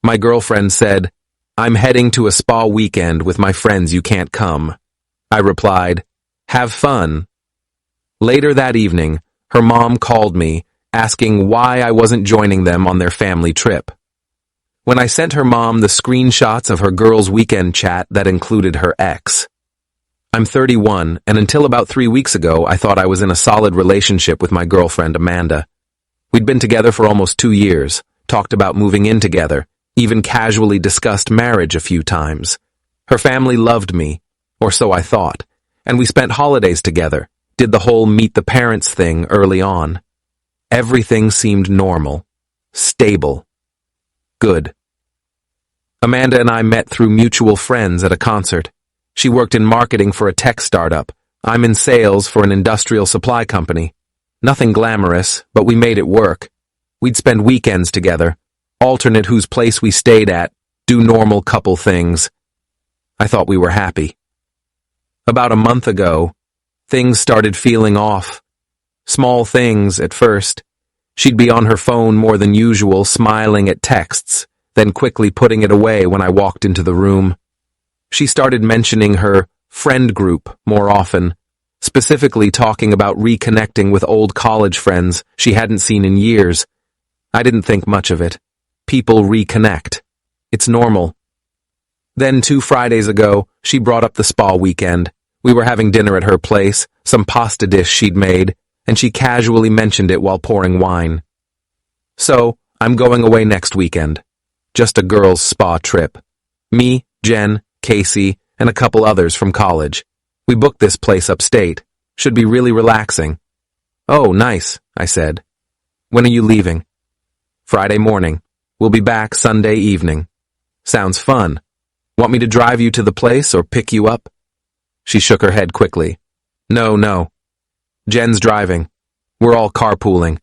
My girlfriend said, "I'm heading to a spa weekend with my friends, you can't come." I replied, "Have fun." Later that evening, her mom called me, asking why I wasn't joining them on their family trip. When I sent her mom the screenshots of her girls' weekend chat that included her ex. I'm 31, and until about 3 weeks ago, I thought I was in a solid relationship with my girlfriend, Amanda. We'd been together for almost 2 years, talked about moving in together, even casually discussed marriage a few times. Her family loved me, or so I thought, and we spent holidays together, did the whole meet the parents thing early on. Everything seemed normal, stable, good. Amanda and I met through mutual friends at a concert. She worked in marketing for a tech startup. I'm in sales for an industrial supply company. Nothing glamorous, but we made it work. We'd spend weekends together, alternate whose place we stayed at, do normal couple things. I thought we were happy. About a month ago, things started feeling off. Small things at first. She'd be on her phone more than usual, smiling at texts, then quickly putting it away when I walked into the room. She started mentioning her friend group more often, specifically talking about reconnecting with old college friends she hadn't seen in years. I didn't think much of it. People reconnect. It's normal. Then 2 Fridays ago, she brought up the spa weekend. We were having dinner at her place, some pasta dish she'd made, and she casually mentioned it while pouring wine. So, I'm going away next weekend. Just a girls' spa trip. Me, Jen, Casey, and a couple others from college. We booked this place upstate. Should be really relaxing. "Oh, nice," I said. "When are you leaving?" "Friday morning. We'll be back Sunday evening." "Sounds fun. Want me to drive you to the place or pick you up?" She shook her head quickly. No. Jen's driving. We're all carpooling.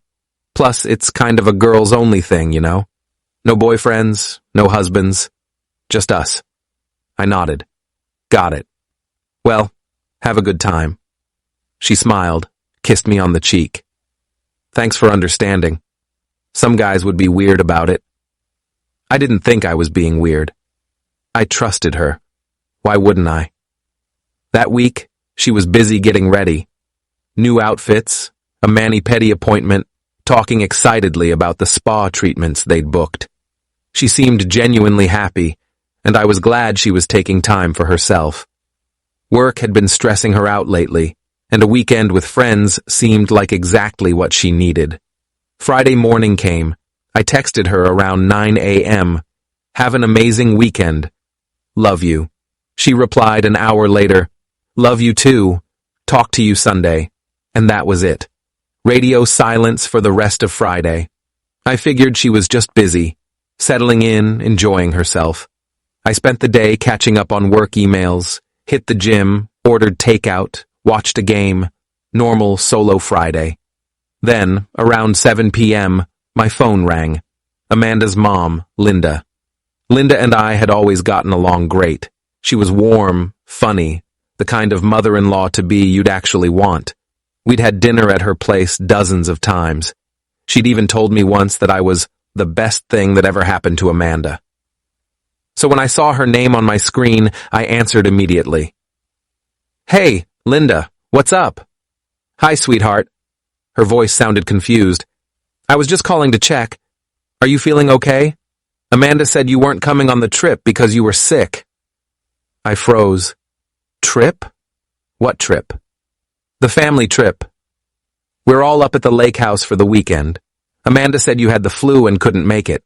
Plus, it's kind of a girls-only thing, you know? No boyfriends, no husbands. Just us. I nodded. Got it. Well, have a good time. She smiled, kissed me on the cheek. Thanks for understanding. Some guys would be weird about it. I didn't think I was being weird. I trusted her. Why wouldn't I? That week, she was busy getting ready. New outfits, a mani-pedi appointment, talking excitedly about the spa treatments they'd booked. She seemed genuinely happy, and I was glad she was taking time for herself. Work had been stressing her out lately, and a weekend with friends seemed like exactly what she needed. Friday morning came. I texted her around 9 a.m. Have an amazing weekend. Love you. She replied an hour later. Love you too. Talk to you Sunday. And that was it. Radio silence for the rest of Friday. I figured she was just busy, settling in, enjoying herself. I spent the day catching up on work emails, hit the gym, ordered takeout, watched a game, normal solo Friday. Then, around 7 p.m., my phone rang. Amanda's mom, Linda. Linda and I had always gotten along great. She was warm, funny, the kind of mother-in-law-to-be you'd actually want. We'd had dinner at her place dozens of times. She'd even told me once that I was the best thing that ever happened to Amanda. So when I saw her name on my screen, I answered immediately. Hey, Linda, what's up? Hi, sweetheart. Her voice sounded confused. I was just calling to check. Are you feeling okay? Amanda said you weren't coming on the trip because you were sick. I froze. Trip? What trip? The family trip. We're all up at the lake house for the weekend. Amanda said you had the flu and couldn't make it.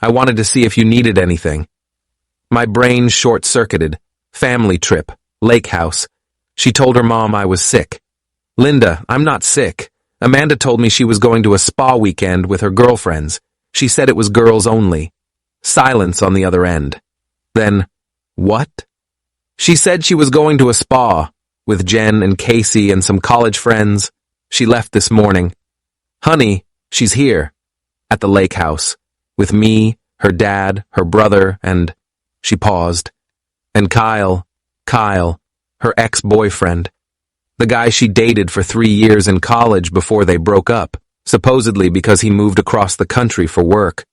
I wanted to see if you needed anything. My brain short-circuited. Family trip. Lake house. She told her mom I was sick. Linda, I'm not sick. Amanda told me she was going to a spa weekend with her girlfriends. She said it was girls only. Silence on the other end. Then, what? She said she was going to a spa with Jen and Casey and some college friends. She left this morning. Honey, she's here, at the lake house, with me, her dad, her brother, and... She paused. And Kyle, her ex-boyfriend. The guy she dated for 3 years in college before they broke up, supposedly because he moved across the country for work.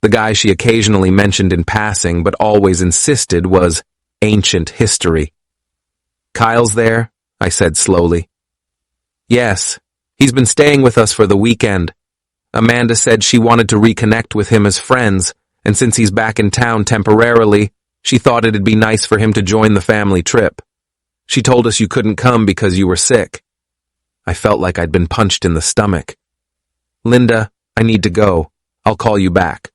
The guy she occasionally mentioned in passing but always insisted was ancient history. "Kyle's there?" I said slowly. "Yes. He's been staying with us for the weekend. Amanda said she wanted to reconnect with him as friends, and since he's back in town temporarily, she thought it'd be nice for him to join the family trip. She told us you couldn't come because you were sick." I felt like I'd been punched in the stomach. "Linda, I need to go. I'll call you back."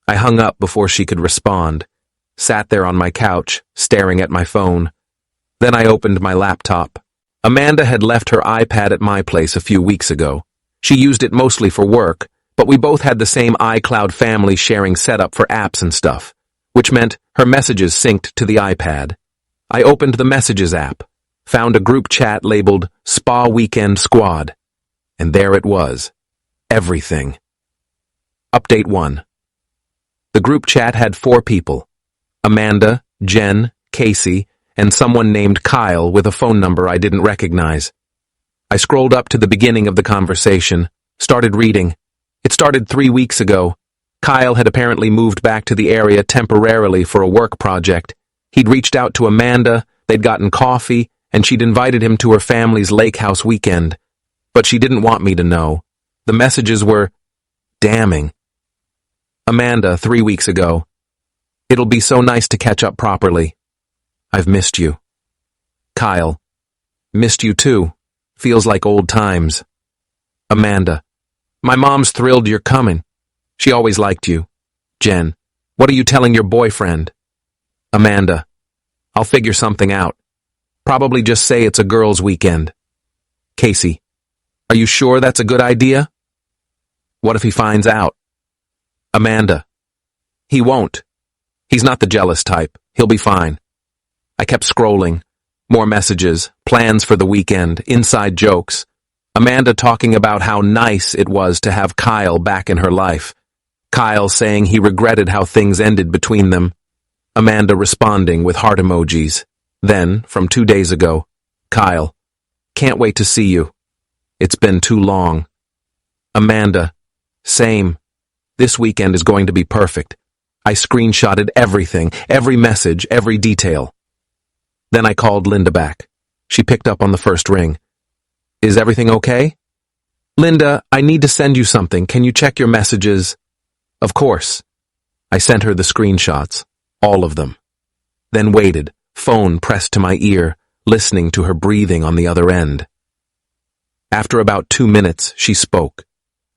I hung up before she could respond, sat there on my couch, staring at my phone. Then I opened my laptop. Amanda had left her iPad at my place a few weeks ago. She used it mostly for work, but we both had the same iCloud family sharing setup for apps and stuff, which meant her messages synced to the iPad. I opened the Messages app, found a group chat labeled Spa Weekend Squad, and there it was. Everything. Update 1. The group chat had 4 people: Amanda, Jen, Casey, and someone named Kyle with a phone number I didn't recognize. I scrolled up to the beginning of the conversation, started reading. It started 3 weeks ago. Kyle had apparently moved back to the area temporarily for a work project. He'd reached out to Amanda, they'd gotten coffee, and she'd invited him to her family's lake house weekend. But she didn't want me to know. The messages were damning. Amanda, 3 weeks ago. "It'll be so nice to catch up properly. I've missed you." Kyle. "Missed you too. Feels like old times." Amanda. "My mom's thrilled you're coming. She always liked you." Jen. "What are you telling your boyfriend?" Amanda. "I'll figure something out. Probably just say it's a girls' weekend." Casey. "Are you sure that's a good idea?" "What if he finds out?" Amanda. "He won't. He's not the jealous type. He'll be fine." I kept scrolling. More messages, plans for the weekend, inside jokes. Amanda talking about how nice it was to have Kyle back in her life. Kyle saying he regretted how things ended between them. Amanda responding with heart emojis. Then, from 2 days ago, Kyle. "Can't wait to see you. It's been too long." Amanda. "Same. This weekend is going to be perfect." I screenshotted everything, every message, every detail. Then I called Linda back. She picked up on the first ring. "Is everything okay?" "Linda, I need to send you something. Can you check your messages?" "Of course." I sent her the screenshots, all of them. Then waited, phone pressed to my ear, listening to her breathing on the other end. After about 2 minutes, she spoke.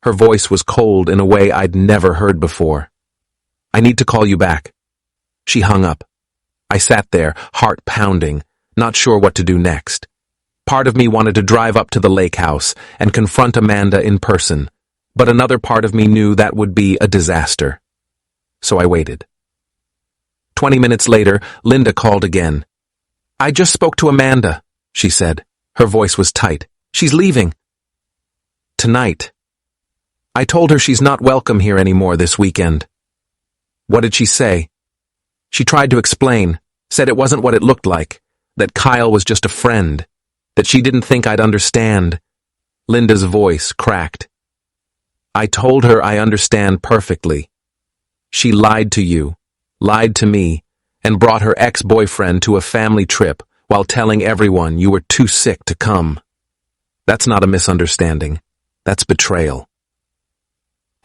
Her voice was cold in a way I'd never heard before. "I need to call you back." She hung up. I sat there, heart pounding, not sure what to do next. Part of me wanted to drive up to the lake house and confront Amanda in person, but another part of me knew that would be a disaster. So I waited. 20 minutes later, Linda called again. "I just spoke to Amanda," she said. Her voice was tight. "She's leaving. Tonight." I told her she's not welcome here anymore this weekend. "What did she say?" She tried to explain, said it wasn't what it looked like, that Kyle was just a friend, that she didn't think I'd understand. Linda's voice cracked. "I told her I understand perfectly. She lied to you, lied to me, and brought her ex-boyfriend to a family trip while telling everyone you were too sick to come. That's not a misunderstanding. That's betrayal."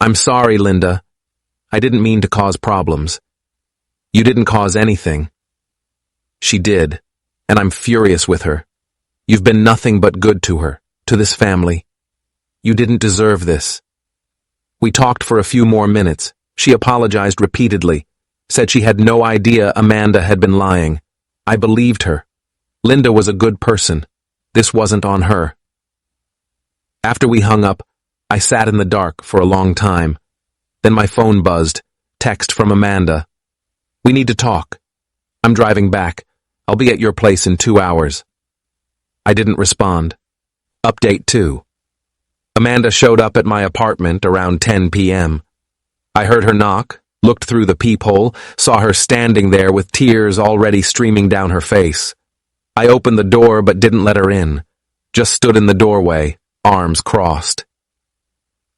"I'm sorry, Linda. I didn't mean to cause problems." "You didn't cause anything." "She did, and I'm furious with her. You've been nothing but good to her, to this family. You didn't deserve this." We talked for a few more minutes. She apologized repeatedly, said she had no idea Amanda had been lying. I believed her. Linda was a good person. This wasn't on her. After we hung up, I sat in the dark for a long time. Then my phone buzzed. Text from Amanda. "We need to talk. I'm driving back. I'll be at your place in 2 hours." I didn't respond. Update 2. Amanda showed up at my apartment around 10 p.m. I heard her knock, looked through the peephole, saw her standing there with tears already streaming down her face. I opened the door but didn't let her in. Just stood in the doorway, arms crossed.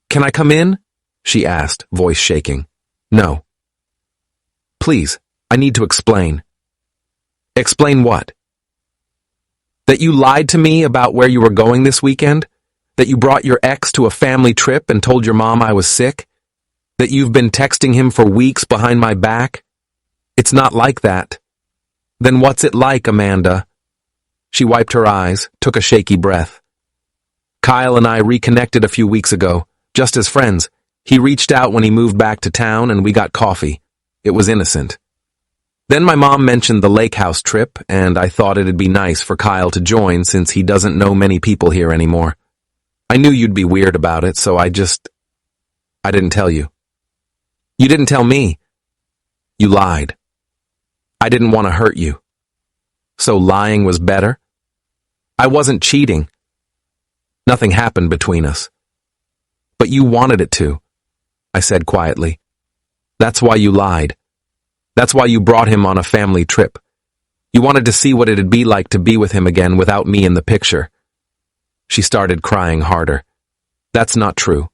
"Can I come in?" she asked, voice shaking. No. Please, I need to explain. Explain what? That you lied to me about where you were going this weekend? That you brought your ex to a family trip and told your mom I was sick? That you've been texting him for weeks behind my back? It's not like that. Then what's it like, Amanda? She wiped her eyes, took a shaky breath. Kyle and I reconnected a few weeks ago, just as friends. He reached out when he moved back to town and we got coffee. It was innocent. Then my mom mentioned the lake house trip, and I thought it'd be nice for Kyle to join since he doesn't know many people here anymore. I knew you'd be weird about it, so I didn't tell you. You didn't tell me. You lied. I didn't want to hurt you. So lying was better? I wasn't cheating. Nothing happened between us. But you wanted it to, I said quietly. That's why you lied. That's why you brought him on a family trip. You wanted to see what it'd be like to be with him again without me in the picture. She started crying harder. That's not true.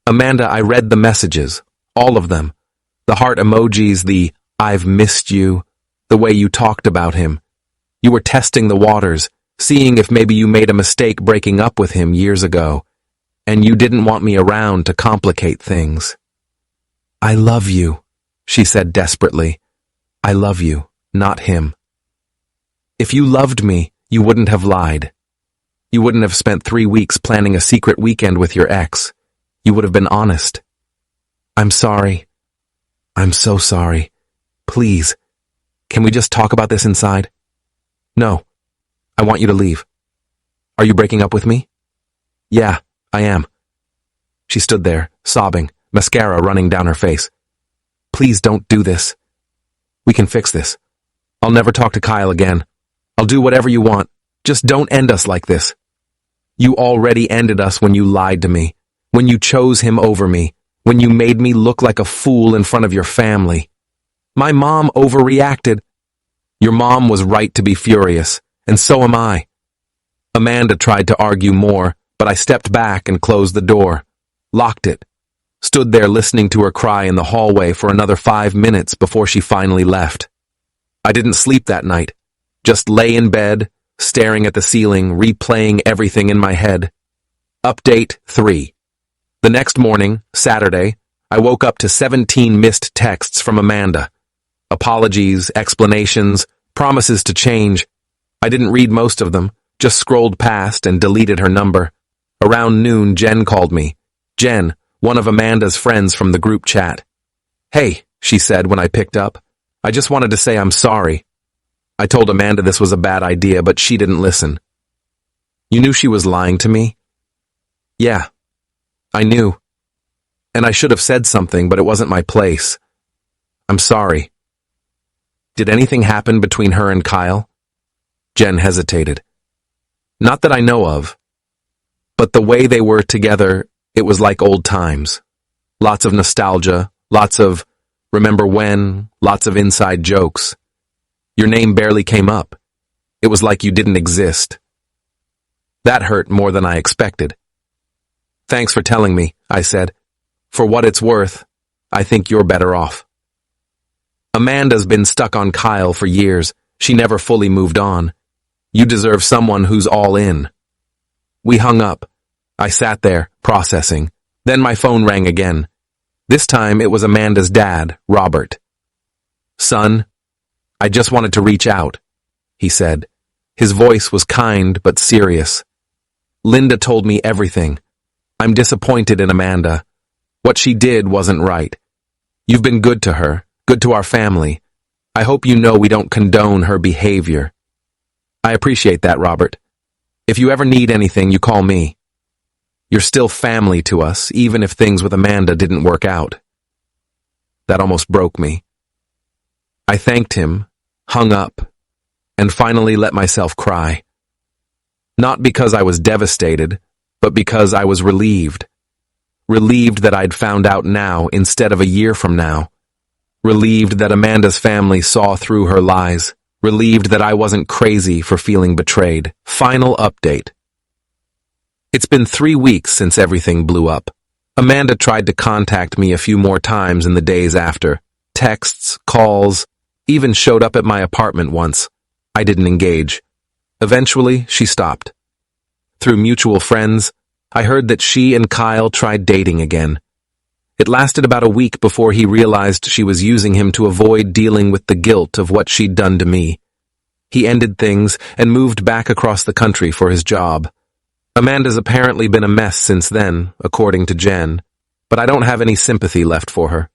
Amanda, I read the messages, all of them. The heart emojis, the I've missed you, the way you talked about him. You were testing the waters, seeing if maybe you made a mistake breaking up with him years ago, and you didn't want me around to complicate things. I love you, she said desperately. I love you, not him. If you loved me, you wouldn't have lied. You wouldn't have spent 3 weeks planning a secret weekend with your ex. You would have been honest. I'm sorry. I'm so sorry. Please, can we just talk about this inside? No, I want you to leave. Are you breaking up with me? Yeah, I am. She stood there, sobbing, mascara running down her face. Please don't do this. We can fix this. I'll never talk to Kyle again. I'll do whatever you want. Just don't end us like this. You already ended us when you lied to me, when you chose him over me, when you made me look like a fool in front of your family. My mom overreacted. Your mom was right to be furious, and so am I. Amanda tried to argue more, but I stepped back and closed the door, locked it, stood there listening to her cry in the hallway for another 5 minutes before she finally left. I didn't sleep that night, just lay in bed, staring at the ceiling, replaying everything in my head. Update 3. The next morning, Saturday, I woke up to 17 missed texts from Amanda. Apologies, explanations, promises to change. I didn't read most of them, just scrolled past and deleted her number. Around noon, Jen called me. Jen, one of Amanda's friends from the group chat. Hey, she said when I picked up. I just wanted to say I'm sorry. I told Amanda this was a bad idea, but she didn't listen. You knew she was lying to me? Yeah, I knew. And I should have said something, but it wasn't my place. I'm sorry. Did anything happen between her and Kyle? Jen hesitated. Not that I know of. But the way they were together, it was like old times. Lots of nostalgia, lots of remember when, lots of inside jokes. Your name barely came up. It was like you didn't exist. That hurt more than I expected. Thanks for telling me, I said. For what it's worth, I think you're better off. Amanda's been stuck on Kyle for years. She never fully moved on. You deserve someone who's all in. We hung up. I sat there, processing. Then my phone rang again. This time it was Amanda's dad, Robert. Son, I just wanted to reach out, he said. His voice was kind but serious. Linda told me everything. I'm disappointed in Amanda. What she did wasn't right. You've been good to her, good to our family. I hope you know we don't condone her behavior. I appreciate that, Robert. If you ever need anything, you call me. You're still family to us, even if things with Amanda didn't work out. That almost broke me. I thanked him, hung up, and finally let myself cry. Not because I was devastated, but because I was relieved. Relieved that I'd found out now instead of a year from now. Relieved that Amanda's family saw through her lies. Relieved that I wasn't crazy for feeling betrayed. Final update. It's been 3 weeks since everything blew up. Amanda tried to contact me a few more times in the days after. Texts, calls, even showed up at my apartment once. I didn't engage. Eventually, she stopped. Through mutual friends, I heard that she and Kyle tried dating again. It lasted about a week before he realized she was using him to avoid dealing with the guilt of what she'd done to me. He ended things and moved back across the country for his job. Amanda's apparently been a mess since then, according to Jen, but I don't have any sympathy left for her.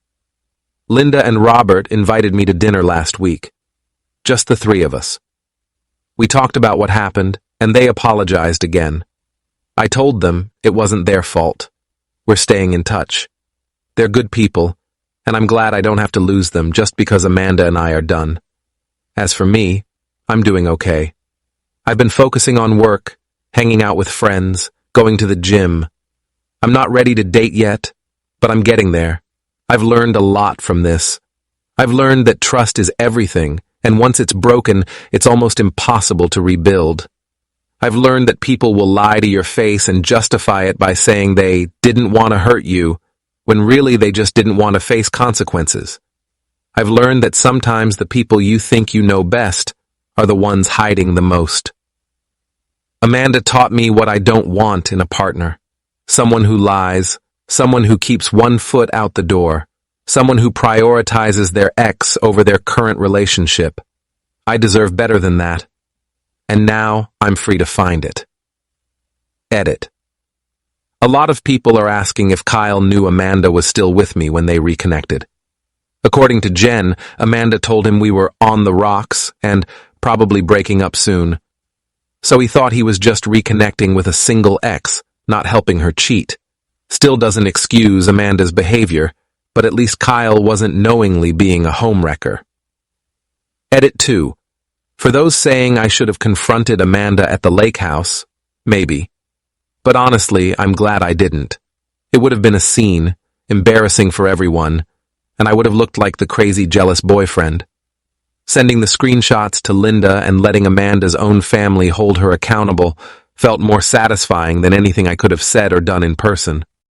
Linda and Robert invited me to dinner last week. Just the three of us. We talked about what happened, and they apologized again. I told them it wasn't their fault. We're staying in touch. They're good people, and I'm glad I don't have to lose them just because Amanda and I are done. As for me, I'm doing okay. I've been focusing on work, hanging out with friends, going to the gym. I'm not ready to date yet, but I'm getting there. I've learned a lot from this. I've learned that trust is everything, and once it's broken, it's almost impossible to rebuild. I've learned that people will lie to your face and justify it by saying they didn't want to hurt you, when really they just didn't want to face consequences. I've learned that sometimes the people you think you know best are the ones hiding the most. Amanda taught me what I don't want in a partner. Someone who lies, someone who keeps one foot out the door, someone who prioritizes their ex over their current relationship. I deserve better than that. And now I'm free to find it. Edit. A lot of people are asking if Kyle knew Amanda was still with me when they reconnected. According to Jen, Amanda told him we were on the rocks and probably breaking up soon. So he thought he was just reconnecting with a single ex, not helping her cheat. Still doesn't excuse Amanda's behavior, but at least Kyle wasn't knowingly being a homewrecker. Edit 2. For those saying I should have confronted Amanda at the lake house, maybe. But honestly, I'm glad I didn't. It would have been a scene, embarrassing for everyone, and I would have looked like the crazy jealous boyfriend. Sending the screenshots to Linda and letting Amanda's own family hold her accountable felt more satisfying than anything I could have said or done in person.